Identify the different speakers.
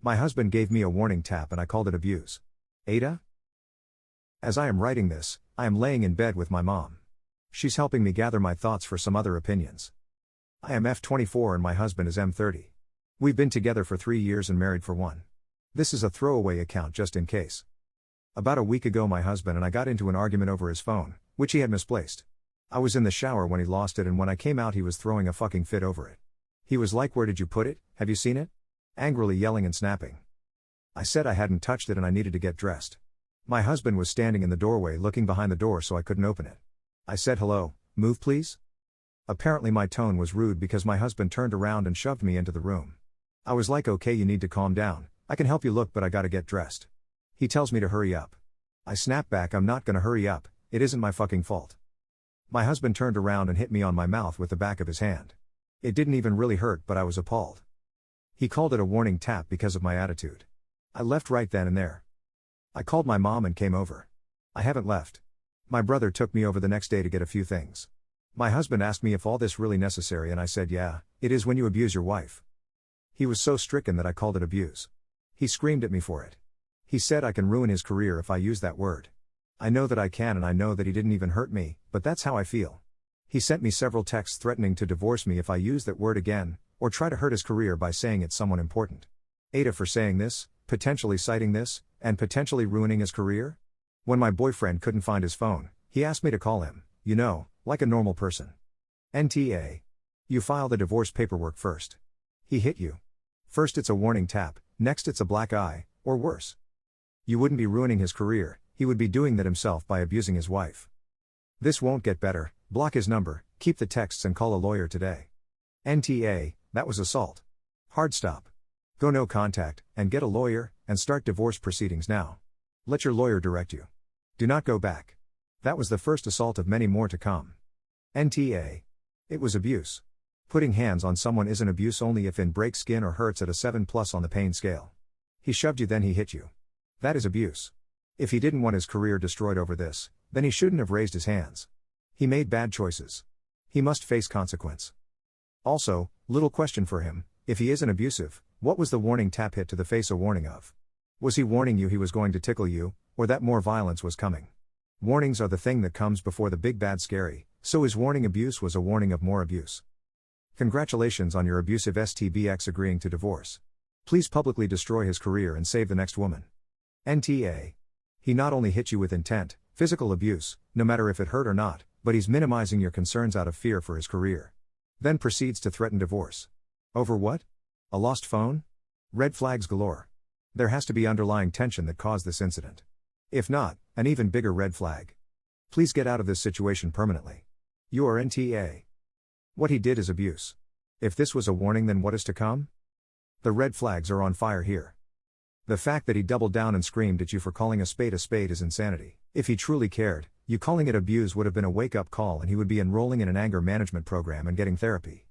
Speaker 1: My husband gave me a warning tap and I called it abuse. AITA? As I am writing this, I am laying in bed with my mom. She's helping me gather my thoughts for some other opinions. I am F24 and my husband is M30. We've been together for 3 years and married for 1. This is a throwaway account just in case. About a week ago my husband and I got into an argument over his phone, which he had misplaced. I was in the shower when he lost it and when I came out he was throwing a fucking fit over it. He was like, "Where did you put it? Have you seen it?" Angrily yelling and snapping. I said I hadn't touched it and I needed to get dressed. My husband was standing in the doorway looking behind the door so I couldn't open it. I said, "Hello, move please?" Apparently my tone was rude because my husband turned around and shoved me into the room. I was like, "Okay, you need to calm down, I can help you look but I gotta get dressed." He tells me to hurry up. I snap back, "I'm not gonna hurry up, it isn't my fucking fault." My husband turned around and hit me on my mouth with the back of his hand. It didn't even really hurt but I was appalled. He called it a warning tap because of my attitude. I left right then and there. I called my mom and came over. I haven't left. My brother took me over the next day to get a few things. My husband asked me if all this really necessary and I said, "Yeah, it is when you abuse your wife." He was so stricken that I called it abuse. He screamed at me for it. He said I can ruin his career if I use that word. I know that I can and I know that he didn't even hurt me, but that's how I feel. He sent me several texts threatening to divorce me if I use that word again, or try to hurt his career by saying it's someone important. AITA for saying this, potentially citing this, and potentially ruining his career? When my boyfriend couldn't find his phone, he asked me to call him, like a normal person. NTA. You file the divorce paperwork first. He hit you. First it's a warning tap, next it's a black eye, or worse. You wouldn't be ruining his career, he would be doing that himself by abusing his wife. This won't get better, block his number, keep the texts and call a lawyer today. NTA, that was assault. Hard stop. Go no contact, and get a lawyer, and start divorce proceedings now. Let your lawyer direct you. Do not go back. That was the first assault of many more to come. NTA. It was abuse. Putting hands on someone isn't abuse only if it breaks skin or hurts at a 7+ on the pain scale. He shoved you then he hit you. That is abuse. If he didn't want his career destroyed over this, then he shouldn't have raised his hands. He made bad choices. He must face consequence. Also, little question for him, if he isn't abusive, what was the warning tap hit to the face a warning of? Was he warning you he was going to tickle you, or that more violence was coming? Warnings are the thing that comes before the big bad scary, so his warning abuse was a warning of more abuse. Congratulations on your abusive STBX agreeing to divorce. Please publicly destroy his career and save the next woman. NTA. He not only hit you with intent, physical abuse, no matter if it hurt or not, but he's minimizing your concerns out of fear for his career. Then proceeds to threaten divorce. Over what? A lost phone? Red flags galore. There has to be underlying tension that caused this incident. If not, an even bigger red flag. Please get out of this situation permanently. You are NTA. What he did is abuse. If this was a warning, then what is to come? The red flags are on fire here. The fact that he doubled down and screamed at you for calling a spade is insanity. If he truly cared, you calling it abuse would have been a wake-up call and he would be enrolling in an anger management program and getting therapy.